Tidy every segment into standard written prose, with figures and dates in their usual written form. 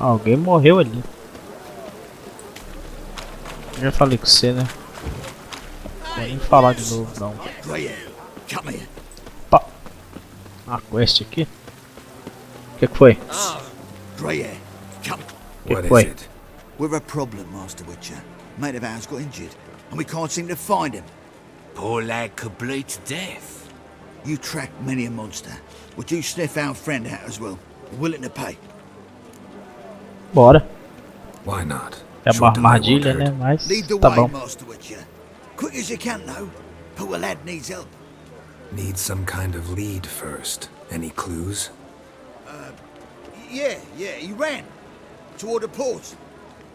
Alguém morreu ali. Já falei com você, né? Não vou nem falar de novo, não. Pá. A quest aqui? O que foi? O que foi? We're a problem, Master Witcher. Mate of ours got injured, and we can't seem to find him. Poor lad could bleed to death. You tracked many a monster. Would you sniff our friend out as well? We're willing to pay. Bora. Why not? É uma armadilha, né? Mas Lead the tá way, bom. Master Witcher. Quick as you can, though. Poor lad needs help. Need some kind of lead first. Any clues? Yeah, he ran. Toward the port.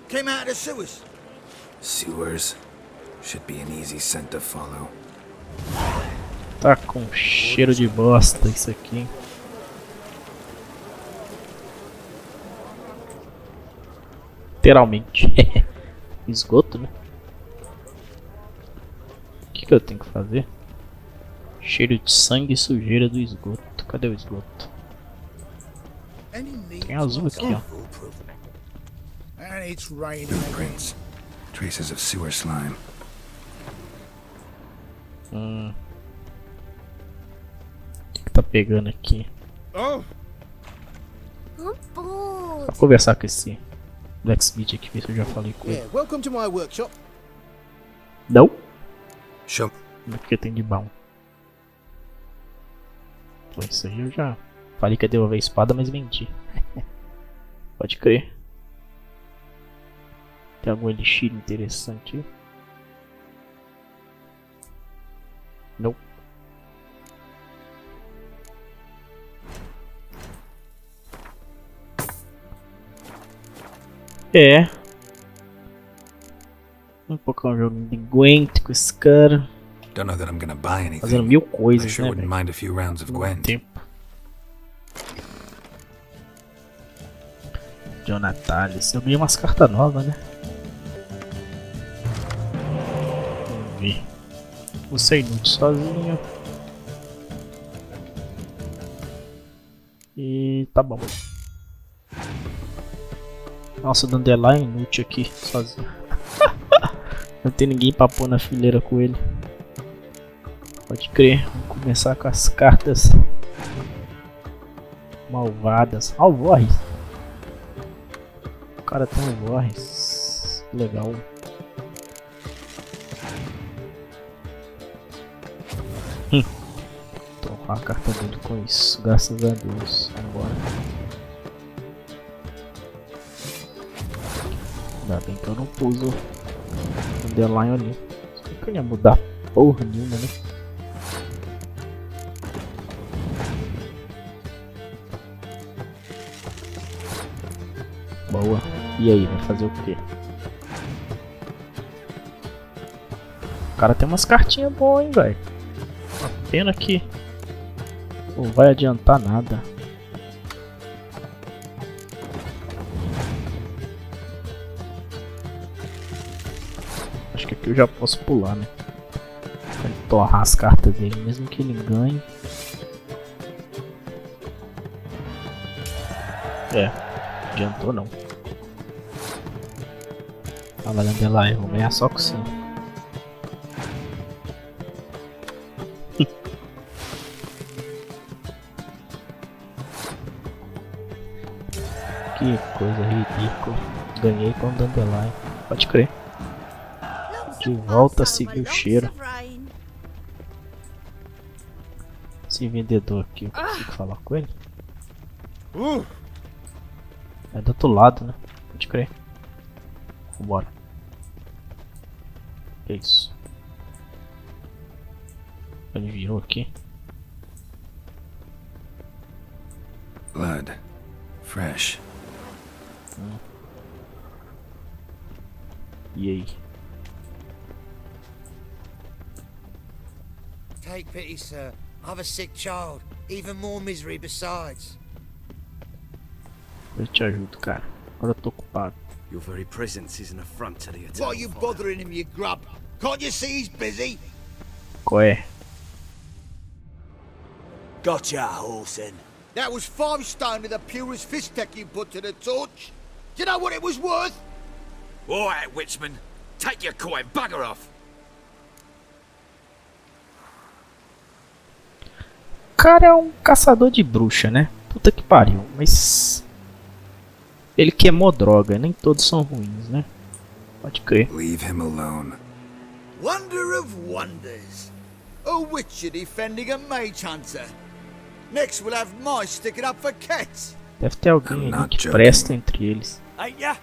Came out of the sewers. Sewers. Should be an easy scent to follow. Tá com cheiro de bosta isso aqui, hein? Literalmente. Esgoto, né? O que eu tenho que fazer? Cheiro de sangue e sujeira do esgoto. Cadê o esgoto? Tem azul aqui, ó. Footprints. Traces of sewer slime. O que tá pegando aqui? Vou conversar com esse Blacksmith aqui, ver se eu já falei com ele. Welcome to my workshop. Não? Show. O que tem de bom? Pô, isso aí eu já falei que ia devolver a espada, mas vendi. Pode crer. Tem algum elixir interessante aí? Não. É. Um pouco um jogo de Gwent com esse cara. Don't know that I'm gonna buy anything. Fazendo mil I coisas, sure né, wouldn't velho? mind a few rounds of Muito Gwent. tempo. Jonathan, eu ganhei umas cartas novas, né? Vamos ver. Vou ser inútil sozinho. E tá bom. Nossa, o Dandelion inútil aqui, sozinho. Não tem ninguém pra pôr na fileira com ele. Pode crer, vamos começar com as cartas malvadas. Alvorres. O cara tem alvorres. Legal. Tô com a carta dele com isso, graças a Deus. Vambora. Ainda bem que eu não pus o Dandelion ali. Só que eu ia mudar porra nenhuma, né? Boa. E aí, vai fazer o quê? O cara tem umas cartinhas boas, hein, velho. Uma pena que não vai adiantar nada. Acho que aqui eu já posso pular, né? Pra ele torrar as cartas dele, mesmo que ele ganhe. É, adiantou não. Ah, valendo lá, eu vou ganhar só com sim. Que coisa ridícula. Ganhei com o Dandelion. Pode crer. De volta a seguir o cheiro. Esse vendedor aqui, eu consigo falar com ele? É do outro lado, né? Pode crer. Vambora. Que isso? Ele virou aqui. Blood. Fresh. E aí? Take pity, sir. I've a sick child. Even more misery besides. Eu te ajudo, cara. Agora eu tô ocupado. Your very presence is an affront to the Why eternal are you fire. bothering him, you grub? Can't you see he's busy? Qual é? Gotcha, Horsen. That was 5 stone of the purest fist tech you put to the torch. Do you know what it was worth? All right, Witchman. Take your coin, bugger off. O cara é um caçador de bruxa, né? Puta que pariu. Mas ele queimou droga. Nem todos são ruins, né? Pode crer. Leave him alone. Wonder of wonders. A witcher defending a mage hunter. Next we'll have mice sticking up for cats. Deve ter alguém ali que presta entre eles. Ain't ya?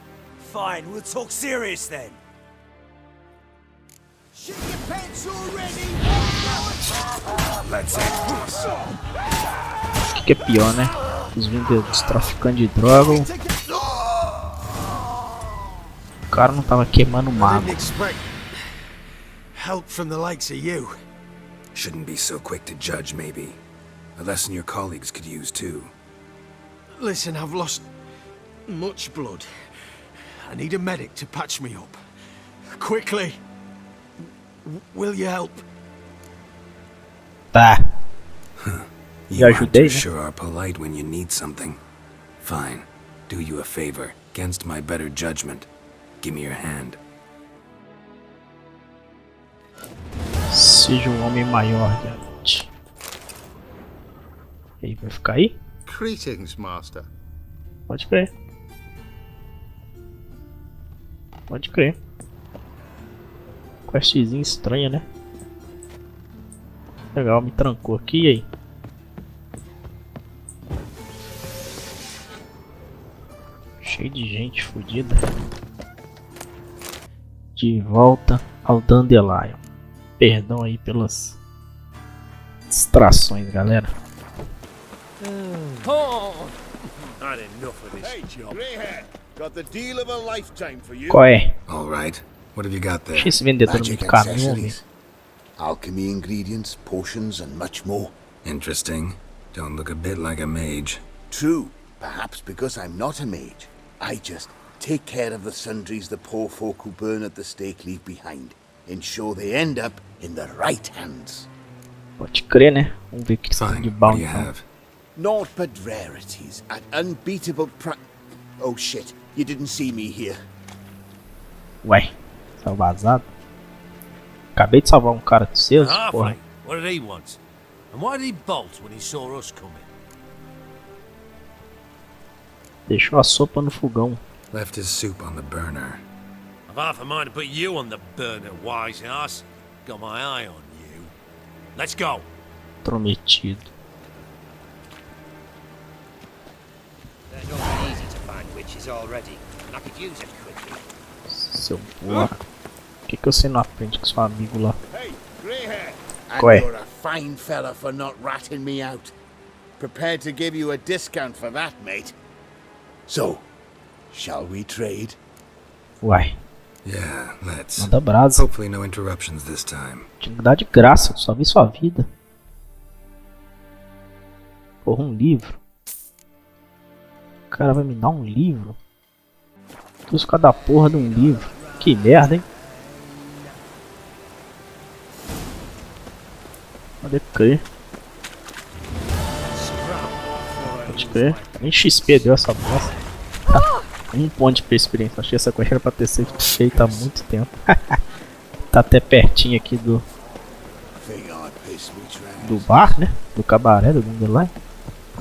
Fine, we'll talk serious then. Shit your pants already. Let's end this. O que é pior, né? Os vendedores traficando de droga. O cara não tava queimando mago. Help from the likes of you. Shouldn't be so quick to judge, maybe. A lesson your colleagues could use, too. Listen, I've lost much blood. I need a medic to patch me up. Quickly. Will you help? Tá. You ajudei, né? sure are polite when you need something. Fine. Do you a favor, against my better judgment. Give me your hand. Seja um homem maior, GERALT. E aí, vai ficar aí? Greetings, Master. Pode crer. Pode crer. Questzinha estranha, né? Legal, me trancou aqui e aí. Cheio de gente fodida. De volta ao Dandelion. Perdão aí pelas distrações, galera. Had enough of this job. Grey hair. Got the deal of a lifetime for you. Qual é? All right. What have you got there? Achei esse vendedor no meio Magic do caminho, homem. accessories, alchemy ingredients, potions, and much more. Interesting. Don't look a bit like a mage. True, perhaps because I'm not a mage. I just take care of the sundries the poor folk who burn at the stake leave behind. Ensure they end up in the right hands. Pode crer, né? Vamos ver o que você tem de Fine. bom What do you então. have? Naught but rarities at unbeatable Oh shit, you didn't see me here. Ué, saiu vazado? Acabei de salvar um cara dos seus, porra. Halfling, what did he want? And why did he bolt when he saw us coming? Deixou a sopa no fogão. Left his soup on the burner. I've half a mind to put you on the burner, wise ass. Got my eye on you. Let's go. Prometido. They're not easy to find witches already, and I could use a quickie. Seu porra. Por que você não aprende com seu amigo lá? Hey, grey hair. And Go ahead. you're a fine fella for not ratting me out. Prepared to give you a discount for that, mate. So, shall we trade? Uai, Yeah, let's. manda brasa. Hopefully no interruptions this time. Tinha que dar de graça, só vi sua vida. Porra, um livro. O cara vai me dar um livro? Tudo cada porra de um livro. Que merda, hein? Pode crer. Pode crer. Nem XP deu essa bosta. Um ponto de experiência. Achei essa coisa era pra ter sido feita há muito tempo. Tá até pertinho aqui do bar, né? Do cabaré, do Dandelion.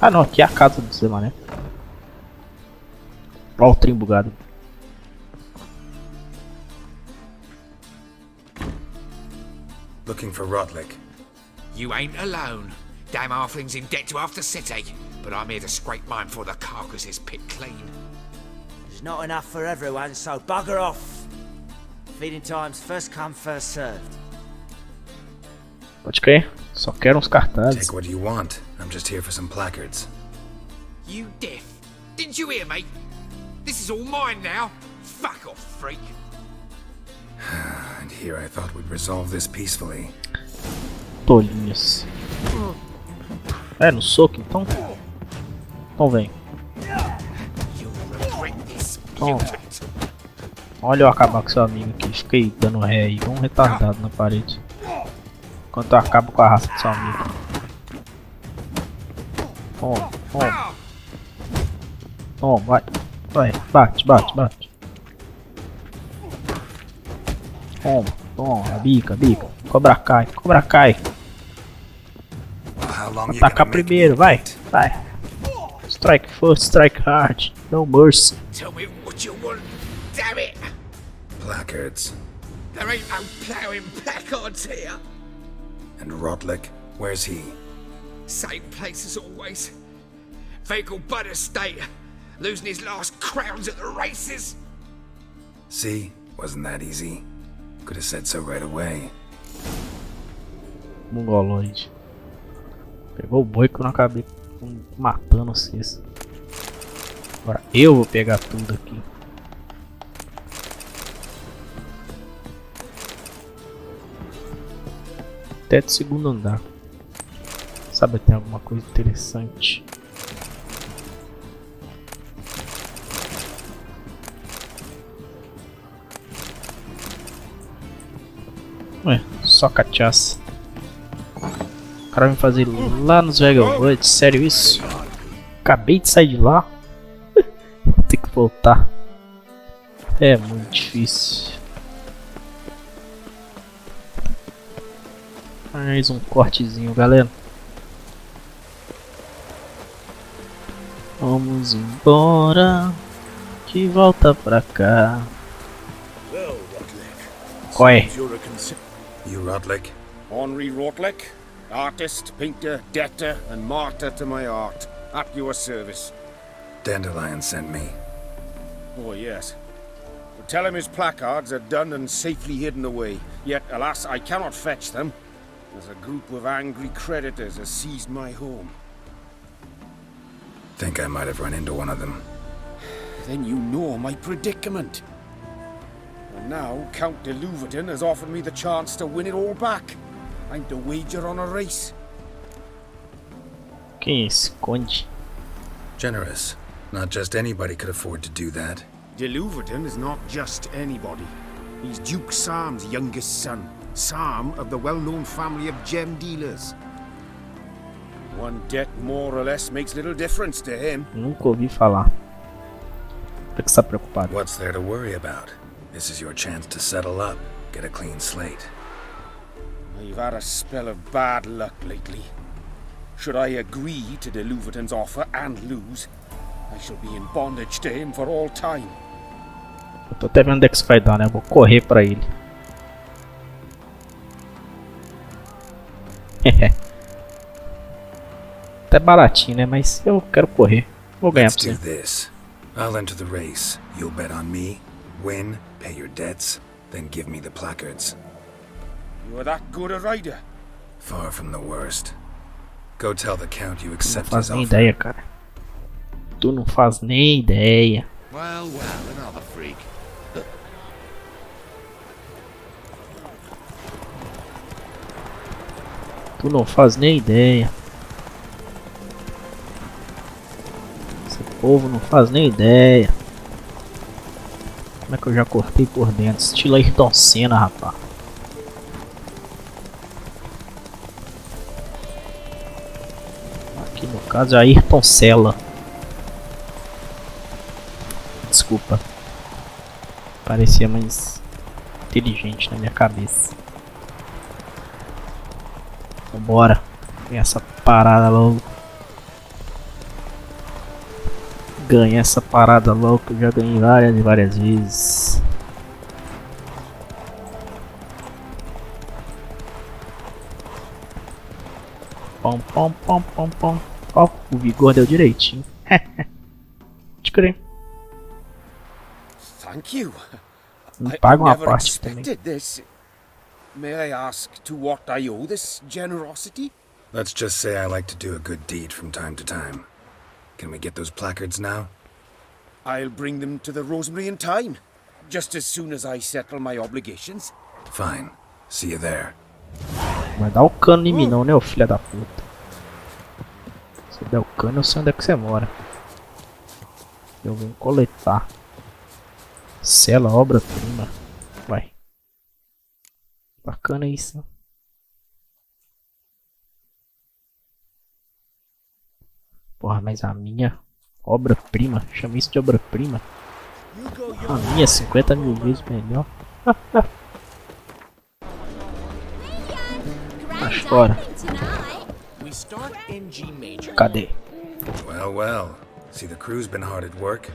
Ah não, aqui é a casa do Zé Mané. Olha o trem bugado. Looking for Rotlick. You ain't alone. Damn halfling's in debt to half the city. But I'm here to scrape mine before the carcass is picked clean. There's not enough for everyone, so bugger off. Feeding time's first come, first served. Pode crer. Só quero uns cartazes. Take what you want. I'm just here for some placards. You deaf? Didn't you hear me? This is all mine now. Fuck off, freak. And here I thought we'd resolve this peacefully. Tolinhos. É, no soco então? Então vem. You'll regret this. Toma. Olha eu acabar com seu amigo aqui. Fiquei dando ré aí. Um retardado na parede. Enquanto eu acabo com a raça do seu amigo. Toma, toma. Toma, vai. Vai, bate, bate, bate. Toma, toma, bica, bica. Cobra cai, cobra cai. How long you Atacar gonna make primeiro, me vai, wait? vai. Strike first, strike hard. No mercy. Tell me what you want, damn it! Placards. There ain't no ploughing placards here. And Rotlick, where's he? Same place as always. Vehicle butter state. Losing his last crowns at the races. See? Wasn't that easy? Could have said so right away. Mongoloide. Pegou o boi que eu não acabei matando vocês. Agora eu vou pegar tudo aqui. Teto segundo andar. Sabe, tem alguma coisa interessante. Ué, só cachaça. O cara vai fazer lá nos Vegas, sério isso? Acabei de sair de lá. Vou ter que voltar. É muito difícil. Mais um cortezinho, galera. Vamos embora. De volta pra cá. Well, Rotlick. Qual é? You're a consi- You Rotlick? Henri Rotlick, artist, painter, debtor, and martyr to my art. At your service. Dandelion sent me. Oh, yes. Tell him his placards are done and safely hidden away. Yet, alas, I cannot fetch them, as a group of angry creditors has seized my home. Think I might have run into one of them. Then you know my predicament. And now Count de Louverton has offered me the chance to win it all back. I'm to wager on a race. Quem é esse conde? Generous. Not just anybody could afford to do that. De Louverton is not just anybody. He's Duke Sam's youngest son. Sam of the well-known family of gem dealers. One debt more or less makes little difference to him. Nunca ouvi falar. Por que você tá preocupado? What's there to worry about? This is your chance to settle up, get a clean slate. I've had a spell of bad luck lately. Should I agree to de Louverton's offer and lose, I shall be in bondage to him for all time. Eu tô até vendo onde é que isso vai dar, né? Eu vou correr pra ele. Até baratinho, né? Mas eu quero correr. Vou ganhar Let's pra do você. this. I'll enter the race. You'll bet on me, win, pay your debts, then give me the placards. You are that good a rider? Far from the worst. Go tell the Count you Não accept faz his nem offer. ideia, cara. Tu não faz nem ideia. Well, well, another freak. Tu não faz nem ideia. Esse povo não faz nem ideia. Como é que eu já cortei por dentro? Estilo Ayrton Senna, rapaz. Aqui no caso é Ayrton Senna. Desculpa. Parecia mais inteligente na minha cabeça. Vambora. Ganhar essa parada logo. Ganhar essa parada logo que eu já ganhei várias e várias vezes. Pom pom pom pom pom. Ó, o vigor deu direitinho. Pode crer. Thank you. Me I paga uma never parte também. expected this. May I ask to what I owe this generosity? Let's just say I like to do a good deed from time to time. Can we get those placards now? I'll bring them to the Rosemary in time, just as soon as I settle my obligations. Fine. See you there. Vai dar o cano em mim não, né, ô filha da puta. Se der o cano, eu sei onde é que você mora. Eu vim coletar. Sela, obra-prima. Vai. Bacana isso, né? Porra, mas a minha Obra-prima. Chama isso de obra-prima. A minha 50 mil vezes melhor. Mas fora. Cadê? Well, well. See, the crew's been hard at work.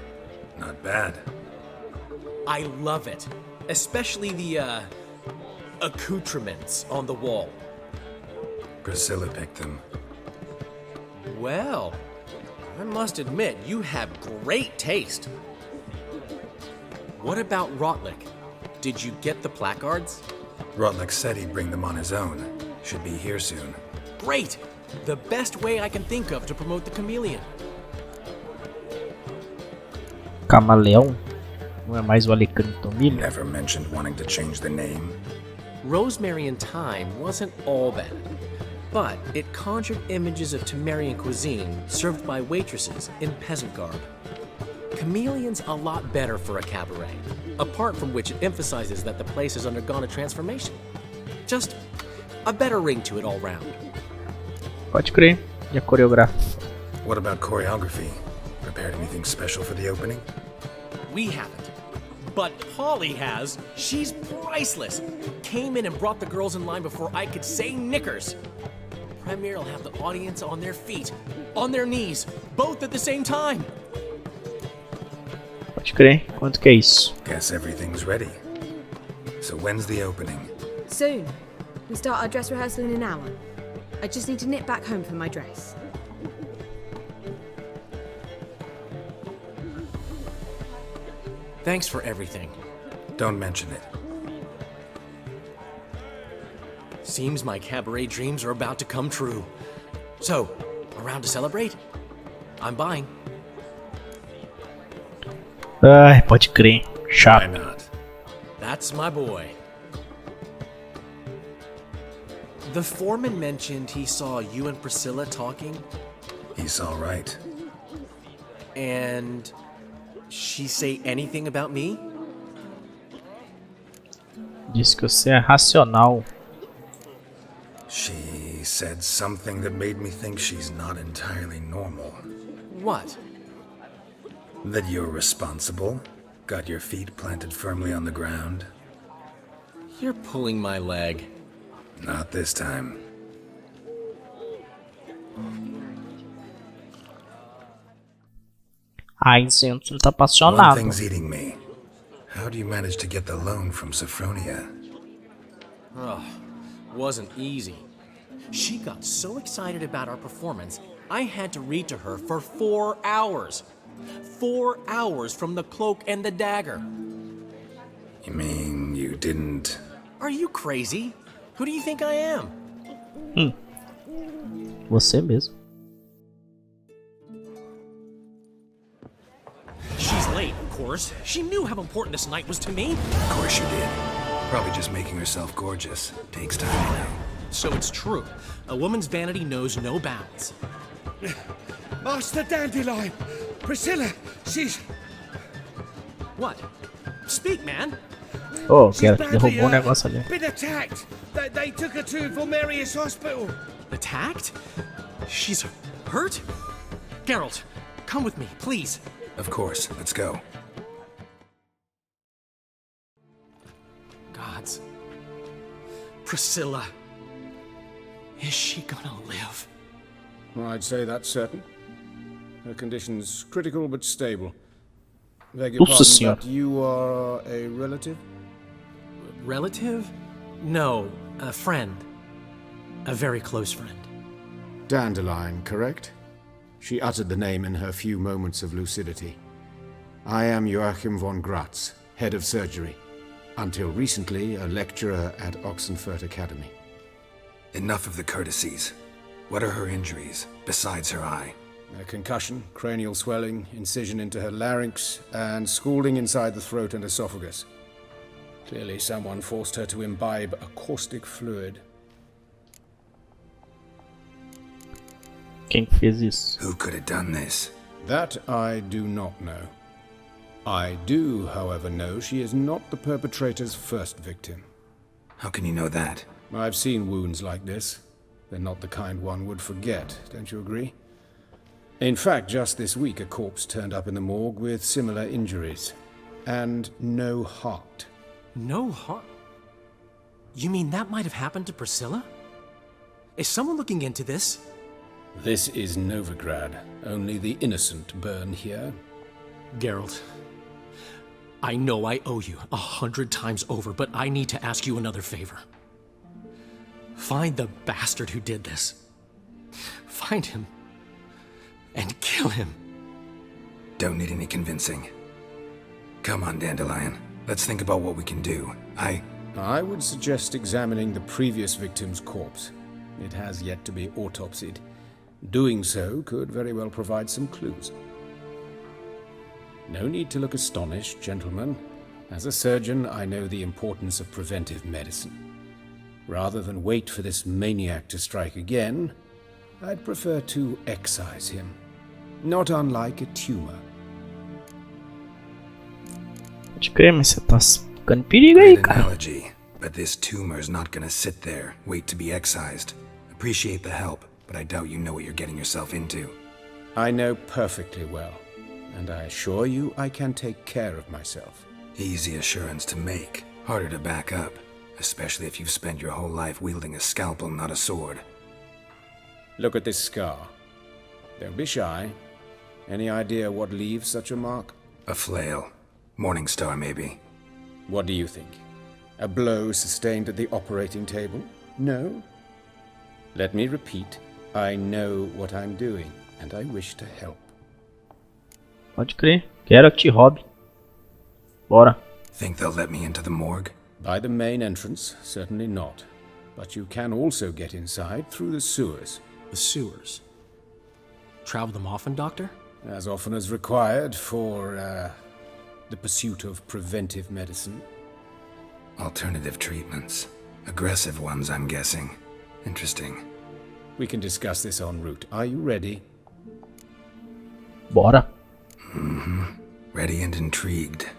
Not bad. I love it. Especially the, accoutrements on the wall. Priscilla picked them. Well, I must admit, you have great taste. What about Rotlick? Did you get the placards? Rotlick said he'd bring them on his own. Should be here soon. Great! The best way I can think of to promote the chameleon. Camaleão? Não é mais o Alecrim Tomilho? Never mentioned wanting to change the name. Rosemary and Thyme wasn't all bad, but it conjured images of Temerian cuisine served by waitresses in peasant garb. Chameleon's a lot better for a cabaret, apart from which it emphasizes that the place has undergone a transformation. Just a better ring to it all round. Pode crer. E a coreografia? What about choreography? Prepared anything special for the opening? We haven't. But Polly has. She's priceless. Came in and brought the girls in line before I could say knickers. Premier will have the audience on their feet, on their knees, both at the same time. Pode crer. Quanto que é isso? Guess everything's ready. So when's the opening? Soon. We start our dress rehearsal in an hour. I just need to nip back home for my dress. Thanks for everything. Don't mention it. Seems my cabaret dreams are about to come true. So, around to celebrate? I'm buying. Ai, pode crer. Why Chato. not? That's my boy. The foreman mentioned he saw you and Priscilla talking, He's all right. and she say anything about me? Disse que você é racional. She said something that made me think she's not entirely normal. What? That you're responsible, got your feet planted firmly on the ground. You're pulling my leg. Not this time. Ai, gente, ele tá One apaixonado. thing's eating me. How do you manage to get the loan from Sophronia? Ugh, wasn't easy. She got so excited about our performance, I had to read to her for 4 hours. 4 hours from the Cloak and the Dagger. You mean you didn't... Are you crazy? Who do you think I am? Você mesmo. She's late, of course. She knew how important this night was to me. Of course you did. Probably just making herself gorgeous. Takes time, you know. So it's true. A woman's vanity knows no bounds. Master Dandelion! Priscilla, she's... What? Speak, man. Oh, que derrubou um negócio ali. been attacked. They took her to Valmerius Hospital. Attacked? She's hurt? Geralt, come with me, please. Of course. Let's go. Gods. Priscilla. Is she gonna live? I'd say that's certain. Her condition's critical but stable. Beg your Nossa pardon, senhora. but you are a relative? Relative? No, a friend. A very close friend. Dandelion, correct? She uttered the name in her few moments of lucidity. I am Joachim von Gratz, head of surgery. Until recently, a lecturer at Oxenfurt Academy. Enough of the courtesies. What are her injuries, besides her eye? A concussion, cranial swelling, incision into her larynx, and scalding inside the throat and esophagus. Clearly someone forced her to imbibe a caustic fluid. Quem que fez isso? Who could have done this? That I do not know. I do, however, know she is not the perpetrator's first victim. How can you know that? I've seen wounds like this. They're not the kind one would forget, don't you agree? In fact, just this week a corpse turned up in the morgue with similar injuries. And no heart. No heart? You mean that might have happened to Priscilla? Is someone looking into this? This is Novigrad. Only the innocent burn here. Geralt, I know I owe you 100 times over, but I need to ask you another favor. Find the bastard who did this. Find him. And kill him. Don't need any convincing. Come on, Dandelion. Let's think about what we can do. I would suggest examining the previous victim's corpse. It has yet to be autopsied. Doing so could very well provide some clues. No need to look astonished, gentlemen. As a surgeon, I know the importance of preventive medicine. Rather than wait for this maniac to strike again, I'd prefer to excise him. Not unlike a tumor. Pode crer, mas você tá ficando perigo aí, Great cara. analogy, but this tumor's not gonna sit there, wait to be excised. Appreciate the help, but I doubt you know what you're getting yourself into. I know perfectly well, and I assure you I can take care of myself. Easy assurance to make, harder to back up, especially if you've spent your whole life wielding a scalpel, not a sword. Look at this scar. Don't be shy. Any idea what leaves such a mark? A flail. Morningstar, maybe. What do you think? A blow sustained at the operating table? No? Let me repeat. I know what I'm doing, and I wish to help. Pode crer. Geralt e Robb. Bora. Think they'll let me into the morgue? By the main entrance, certainly not. But you can also get inside through the sewers. The sewers. Travel them often, Doctor? As often as required for, the pursuit of preventive medicine. Alternative treatments. Aggressive ones, I'm guessing. Interesting. We can discuss this en route. Are you ready? Bora. Ready and intrigued.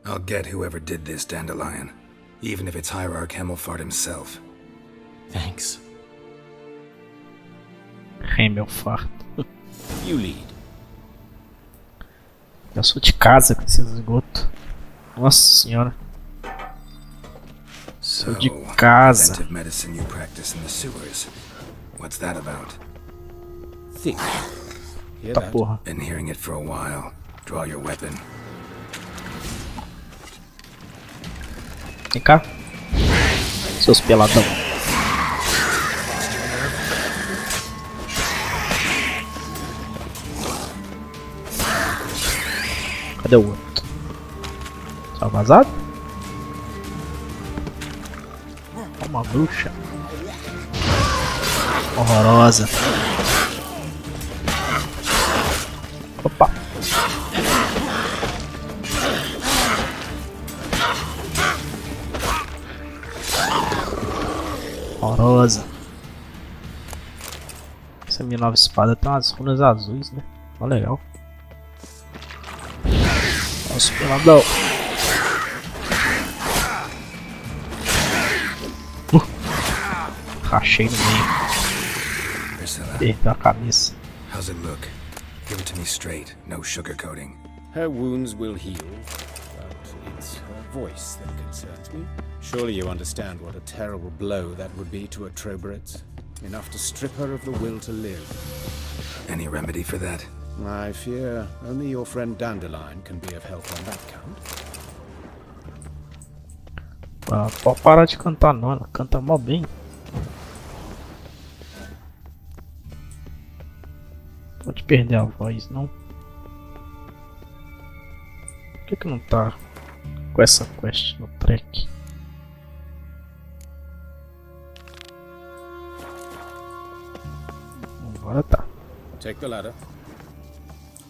I'll get whoever did this, Dandelion. Even if it's Hierarch Hemmelfart himself. Thanks. Hemmelfart. You lead. Eu sou de casa com esses esgotos. Nossa senhora. Sou de casa. Preventive medicine you practice in the sewers. What's that about? Think. Hear Tá that? porra. Been hearing it for a while. Draw your weapon. Vem cá. Seus peladão. Cadê o outro? Tá vazado? Uma bruxa. Horrorosa. Opa. Horrorosa. Essa minha nova espada tem umas runas azuis, né? Ó, legal. Nossa, peladão. Rachei no meio. Priscilla, Perdeu a cabeça. how's it look? Give it to me straight, no sugarcoating. Her wounds will heal, but it's her voice that concerns me. Surely you understand what a terrible blow that would be to a Troberet. Enough to strip her of the will to live. Any remedy for that? I fear only your friend Dandelion can be of help on that count. Ah, pode parar de cantar não, ela canta mó bem. Pode perder a voz, não? Por que não tá com essa quest no track? Agora tá. Take the ladder.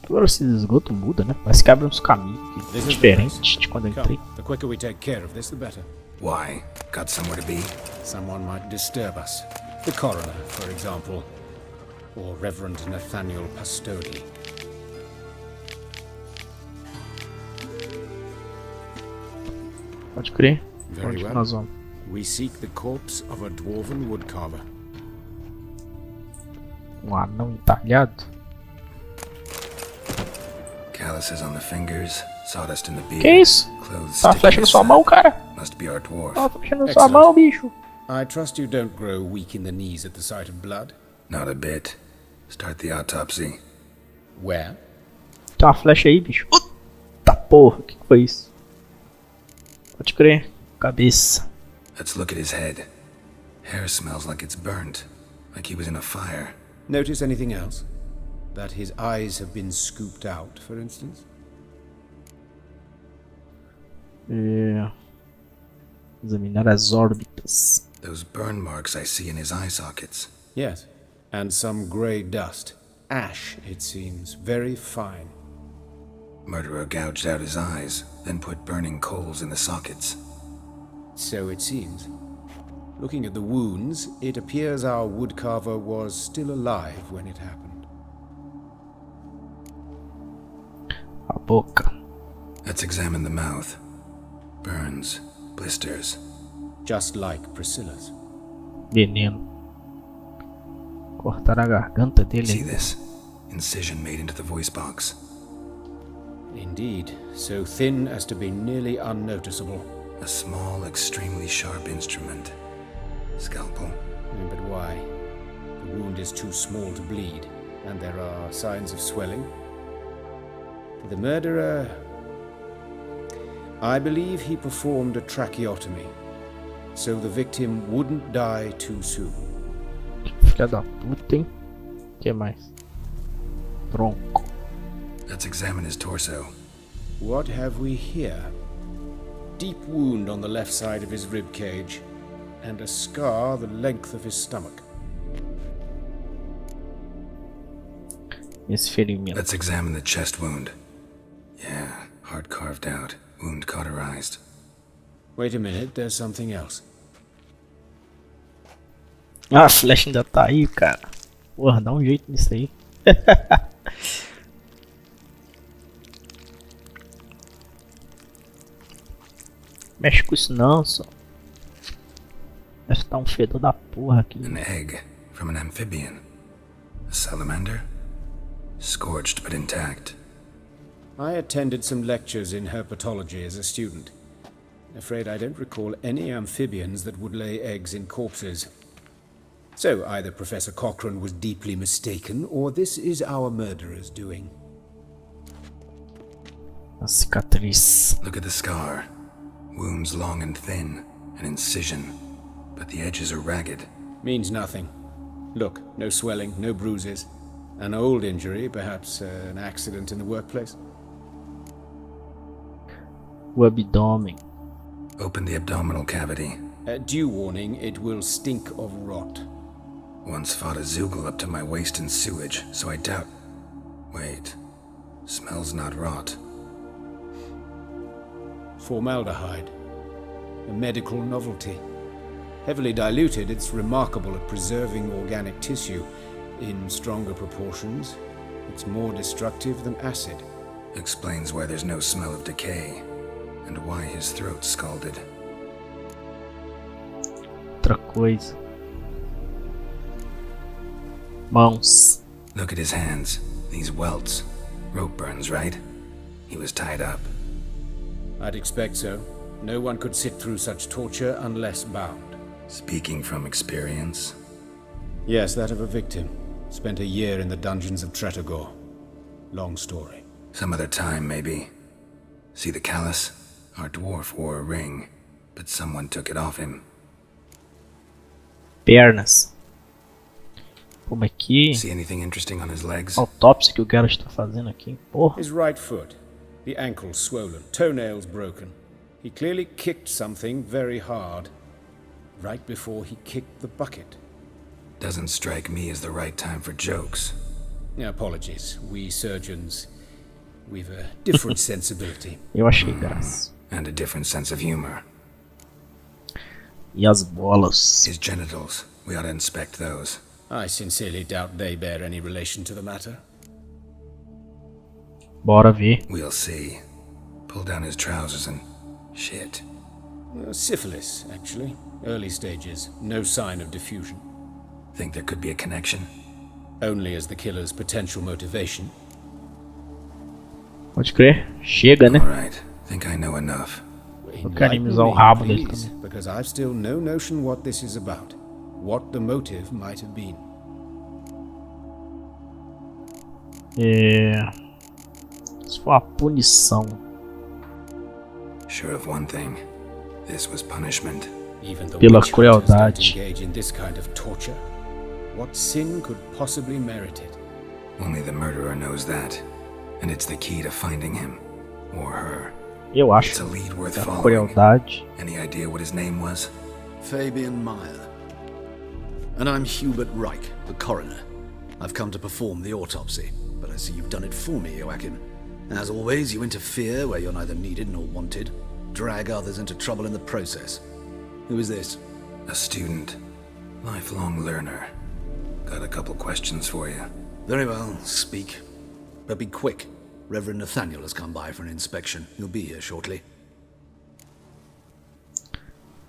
Agora esse esgoto muda, né? Parece que abre uns caminhos diferentes de quando eu entrei. Come, the quicker we take care of this, the better. Why? Got somewhere to be? Someone might disturb us. The coroner, for example. Or Reverend Nathaniel Pastodi. Pode crer. Very Onde que well. nós vamos? We seek the corpse of a dwarven woodcarver. Um anão entalhado? Calluses on the fingers, sawdust in the beard. Que isso? Clothes Tá a sticking flecha na to sua sand. mão, cara. Must be our dwarf. Tá a flecha na sua mão, bicho. I trust you don't grow weak in the knees at the sight of blood. Not a bit. Start the autopsy. Where? Tem uma flecha aí, bicho. Tá porra, que foi isso? Pode crer. Cabeça. Let's look at his head. Hair smells like it's burnt, like he was in a fire. Notice anything else? That his eyes have been scooped out, for instance? Examinar as órbitas. Those burn marks I see in his eye sockets. Yes. And some grey dust. Ash, it seems. Very fine. Murderer gouged out his eyes, then put burning coals in the sockets. So it seems. Looking at the wounds, it appears our woodcarver was still alive when it happened. A boca. Let's examine the mouth. Burns, blisters. Just like Priscilla's. Veneno. Cortar a garganta dele. See this? Incision made into the voice box. Indeed, so thin as to be nearly unnoticeable. A small, extremely sharp instrument. Scalpel. But why? The wound is too small to bleed, and there are signs of swelling. The murderer... I believe he performed a tracheotomy, so the victim wouldn't die too soon. Filha da puta, hein? Que mais? Tronco. Let's examine his torso. What have we here? Deep wound on the left side of his rib cage, and a scar the length of his stomach. Esse ferimento. Let's examine the chest wound. Yeah, heart carved out, wound cauterized. Wait a minute, there's something else. Ah, a flecha ainda tá aí, cara. Porra, dá um jeito nisso aí. Mexe com isso não, só. Deve estar um fedor da porra aqui. An egg from an amphibian. A salamander? Scorched but intact. I attended some lectures in herpetology as a student. Afraid I don't recall any amphibians that would lay eggs in corpses. So either Professor Cochrane was deeply mistaken, or this is our murderer's doing. A cicatriz. Look at the scar. Wounds long and thin, an incision, but the edges are ragged. Means nothing. Look, no swelling, no bruises. An old injury, perhaps an accident in the workplace. O abdômen. Open the abdominal cavity. Due warning, it will stink of rot. Once fought a Zoogle up to my waist in sewage, so I doubt... Wait. Smells not rot. Formaldehyde. A medical novelty. Heavily diluted, it's remarkable at preserving organic tissue. In stronger proportions, it's more destructive than acid. Explains why there's no smell of decay, and why his throat's scalded. Outra coisa. Mãos. Look at his hands. These welts. Rope burns, right? He was tied up. I'd expect so. No one could sit through such torture unless bound. Speaking from experience. Yes, that of a victim. Spent a year in the dungeons of Tretogor. Long story. Some other time, maybe. See the callus? Our dwarf wore a ring, but someone took it off him. Pernas. Como aqui? See anything interesting on his legs? Autópsia que o Geralt tá fazendo aqui. Porra. His right foot. The ankle swollen. Toenails broken. He clearly kicked something very hard. Right before he kicked the bucket. Doesn't strike me as the right time for jokes. Apologies. We surgeons, we've a different sensibility. Eu achei graça. And a different sense of humor. E as bolas? His genitals. We ought to inspect those. I sincerely doubt they bear any relation to the matter. Bora ver. We'll see. Pull down his trousers and... shit. Syphilis, actually. Early stages. No sign of diffusion. Think there could be a connection? Only as the killer's potential motivation. Pode crer. Chega, né? All right, think I know enough. Eu quero animizar o rabo dele também. Because I've still no notion what this is about. What the motive might have been. Isso foi uma punição. Sure of one thing. This was punishment. Even the Pela witch hunters don't crueldade. engage in this kind of torture. What sin could possibly merit it? Only the murderer knows that. And it's the key to finding him. Or her. Eu acho. It's a lead worth A following. crueldade. Any idea what his name was? Fabian Meyer. And I'm Hubert Reich, the coroner. I've come to perform the autopsy, but I see you've done it for me, Joachim. As always, you interfere where you're neither needed nor wanted. Drag others into trouble in the process. Who is this? A student. Lifelong learner. Got a couple questions for you. Very well, speak. But be quick. Reverend Nathaniel has come by for an inspection. He'll be here shortly.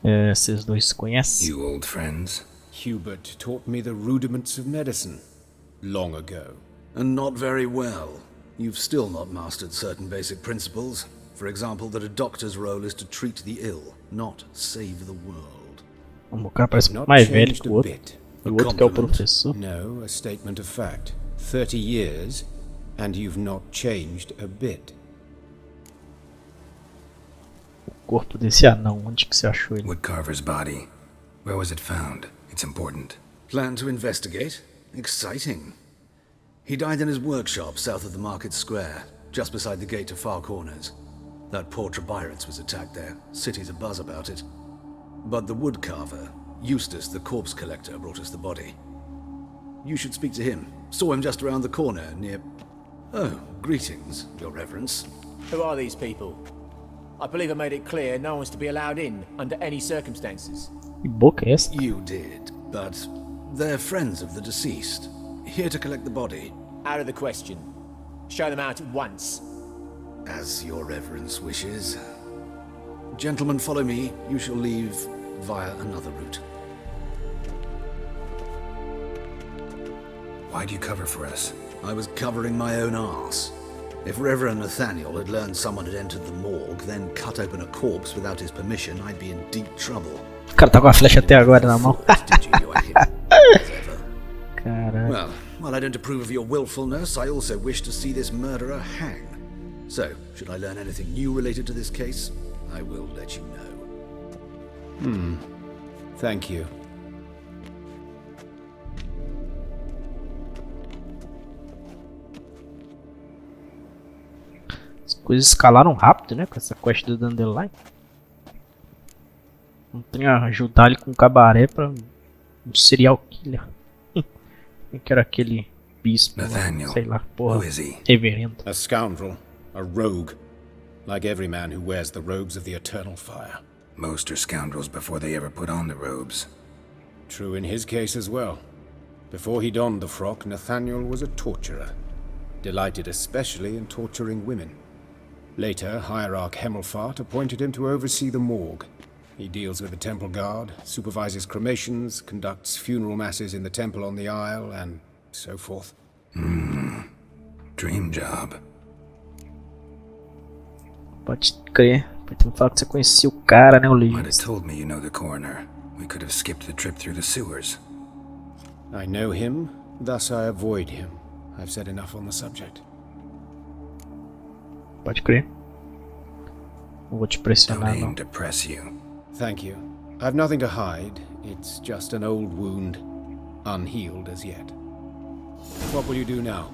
Vocês dois se conhecem? You old friends? Hubert taught me the rudiments of medicine long ago. And not very well. You've still not mastered certain basic principles. For example, that a doctor's role is to treat the ill, not save the world. O cara parece Not mais velho changed que a o outro. bit. E o outro que é o compliment. professor. No, a statement of fact. 30 years, and you've not changed a bit. O corpo desse anão, onde que você achou ele? Woodcarver's body. Where was it found? It's important. Plan to investigate? Exciting. He died in his workshop south of the market square, just beside the gate to Far Corners. That poor Trebirets was attacked there. City's abuzz about it. But the woodcarver, Eustace, the corpse collector, brought us the body. You should speak to him. Saw him just around the corner near... Oh, greetings, Your Reverence. Who are these people? I believe I made it clear no one's to be allowed in under any circumstances. Que boca é essa? You did, but they're friends of the deceased. Here to collect the body. Out of the question. Show them out at once. As Your Reverence wishes. Gentlemen, follow me. You shall leave via another route. Why'd you cover for us? I was covering my own arse. If Reverend Nathaniel had learned someone had entered the morgue, then cut open a corpse without his permission, I'd be in deep trouble. O cara tá com a flecha até agora na mão. Did you, Joachim? Caralho. Well, while I don't approve of your willfulness, I also wish to see this murderer hang. So, should I learn anything new related to this case, I will let you know. Thank you. As coisas escalaram rápido, né? Com essa quest do Dandelion. Não tem a ajudar ele com o cabaré pra um serial killer. Eu quero aquele bispo, Nathaniel. sei lá, porra, Who is he? reverendo. A scoundrel, a rogue, like every man who wears the robes of the eternal fire. Most are scoundrels before they ever put on the robes. True in his case as well. Before he donned the frock, Nathaniel was a torturer, delighted especially in torturing women. Later, Hierarch Hemmelfart appointed him to oversee the morgue. He deals with the temple guard, supervises cremations, conducts funeral masses in the temple on the Isle, and so forth. Dream job. Pode crer. Pode me falar que você conhecia o cara, né, o Might have legista. told me you know the coroner. We could have skipped the trip through the sewers. I know him, thus I avoid him. I've said enough on the subject. Pode crer. Não vou te Don't pressionar, não. aim to press you. Thank you. I've nothing to hide. It's just an old wound, unhealed as yet. What will you do now?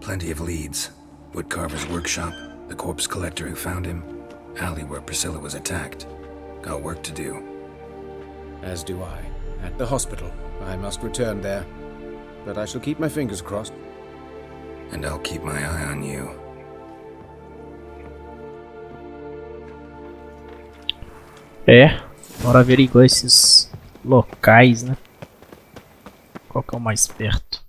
Plenty of leads. Woodcarver's workshop, the corpse collector who found him, alley where Priscilla was attacked. Got work to do. As do I. At the hospital. I must return there. But I shall keep my fingers crossed. And I'll keep my eye on you. É, bora averiguar esses locais, né? Qual que é o mais perto?